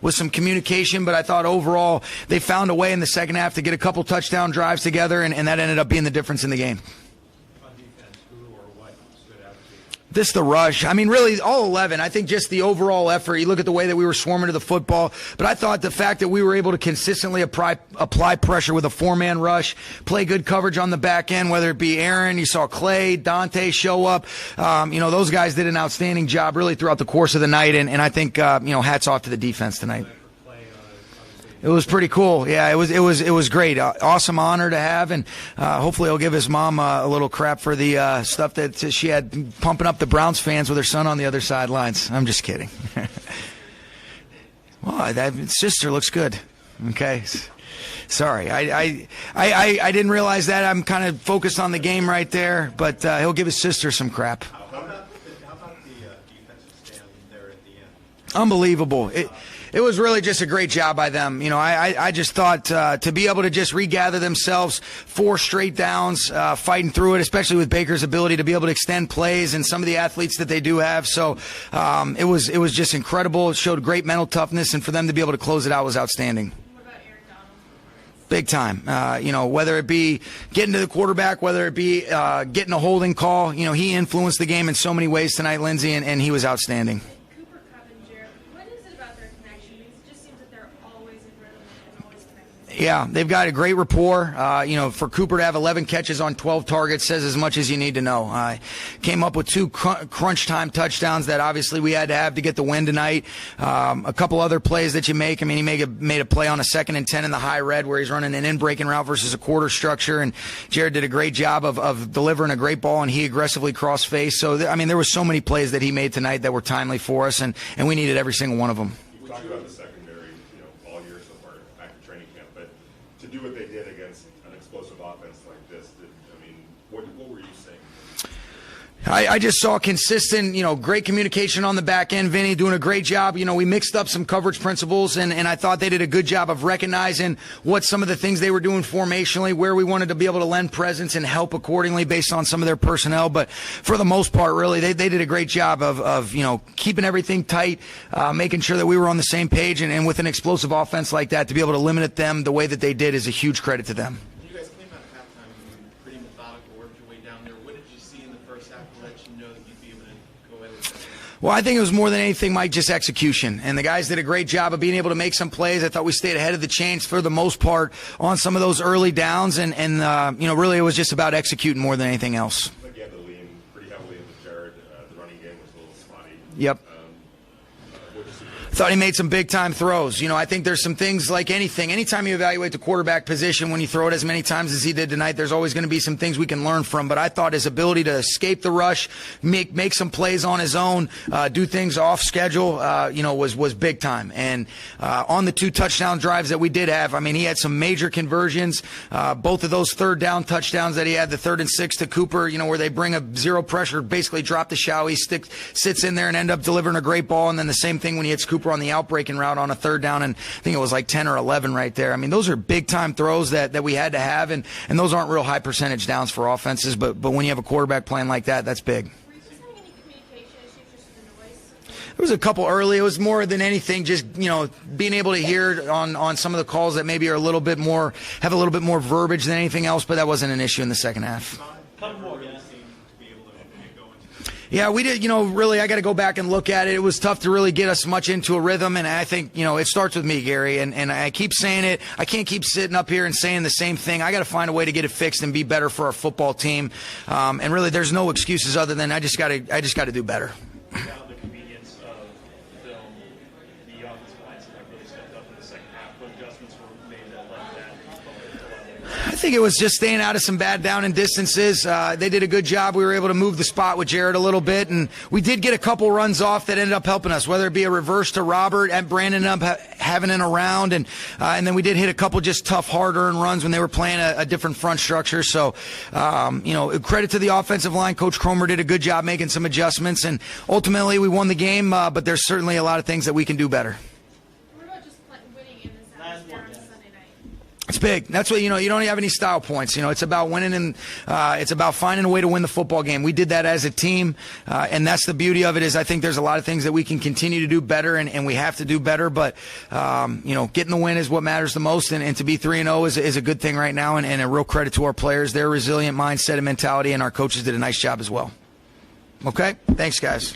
with some communication, but I thought overall they found a way in the second half to get a couple touchdown drives together, and that ended up being the difference in the game. This the rush. I mean, really, all 11. I think just the overall effort. You look at the way that we were swarming to the football, but I thought the fact that we were able to consistently apply pressure with a 4-man rush, play good coverage on the back end, whether it be Aaron, you saw Clay, Dante show up. Those guys did an outstanding job really throughout the course of the night, and I think, hats off to the defense tonight. It was pretty cool. Yeah, it was great. Awesome honor to have, and hopefully he'll give his mom a little crap for the stuff that she had pumping up the Browns fans with her son on the other sidelines. I'm just kidding. Well, that sister looks good. Okay. Sorry, I didn't realize that. I'm kind of focused on the game right there, but he'll give his sister some crap. How about the defensive stand there at the end? Unbelievable. It was really just a great job by them. I just thought to be able to just regather themselves 4 straight downs, fighting through it, especially with Baker's ability to be able to extend plays and some of the athletes that they do have. So it was just incredible. It showed great mental toughness, and for them to be able to close it out was outstanding. Big time. Whether it be getting to the quarterback, whether it be getting a holding call, he influenced the game in so many ways tonight, Lindsay, and he was outstanding. Yeah, they've got a great rapport. For Cooper to have 11 catches on 12 targets says as much as you need to know. Came up with 2 crunch time touchdowns that obviously we had to have to get the win tonight. A couple other plays that you make. I mean, he made a play on a 2nd and 10 in the high red where he's running an in-breaking route versus a quarter structure, and Jared did a great job of delivering a great ball, and he aggressively crossed face. So, there were so many plays that he made tonight that were timely for us, and we needed every single one of them. You talked about the secondary, all year so far back to training camp, but to do what they did against an explosive offense like this, what were you saying? I just saw consistent, great communication on the back end. Vinny doing a great job. We mixed up some coverage principles, and I thought they did a good job of recognizing what some of the things they were doing formationally, where we wanted to be able to lend presence and help accordingly based on some of their personnel. But for the most part, really, they did a great job of keeping everything tight, making sure that we were on the same page, and with an explosive offense like that, to be able to limit them the way that they did is a huge credit to them. You guys came out of halftime pretty methodical, worked your way down there. What did you see in the first half to let you know that you'd be able to go ahead with that? Well, I think it was more than anything, Mike, just execution. And the guys did a great job of being able to make some plays. I thought we stayed ahead of the chains for the most part on some of those early downs. And really it was just about executing more than anything else. Like you had to lean pretty heavily into Jared. The running game was a little spotty. Yep. Thought he made some big-time throws. I think there's some things like anything. Anytime you evaluate the quarterback position, when you throw it as many times as he did tonight, there's always going to be some things we can learn from. But I thought his ability to escape the rush, make some plays on his own, do things off schedule, was big time. And on the 2 touchdown drives that we did have, he had some major conversions. Both of those 3rd down touchdowns that he had, the 3rd and 6 to Cooper, where they bring a zero pressure, basically drop the shower, he sits in there and end up delivering a great ball. And then the same thing when he hits Cooper on the outbreaking route on a 3rd down, and I think it was like 10 or 11 right there. Those are big time throws that we had to have, and those aren't real high percentage downs for offenses, but when you have a quarterback playing like that, that's big. Were you just having any communication issues just with the noise? There was a couple early. It was more than anything just, being able to hear on some of the calls that maybe are have a little bit more verbiage than anything else, but that wasn't an issue in the second half. Yeah, we did, really, I got to go back and look at it. It was tough to really get us much into a rhythm, and I think, it starts with me, Gary, and I keep saying it. I can't keep sitting up here and saying the same thing. I got to find a way to get it fixed and be better for our football team. And really, there's no excuses other than I just got to do better. Without the convenience of film, the offensive line really stepped up in the second half. What adjustments were made that led to that? I think it was just staying out of some bad down and distances. They did a good job. We were able to move the spot with Jared a little bit, and we did get a couple runs off that ended up helping us, whether it be a reverse to Robert and Brandon up having it around, and then we did hit a couple just tough, hard-earned runs when they were playing a different front structure. So, credit to the offensive line. Coach Cromer did a good job making some adjustments, and ultimately we won the game, but there's certainly a lot of things that we can do better. What about just winning in this atmosphere on Sunday night? It's big. That's what, you don't have any style points. It's about winning, and it's about finding a way to win the football game. We did that as a team, and that's the beauty of it. Is I think there's a lot of things that we can continue to do better, and we have to do better. But getting the win is what matters the most, and to be 3-0 is a good thing right now, and a real credit to our players, their resilient mindset and mentality, and our coaches did a nice job as well. Okay, thanks, guys.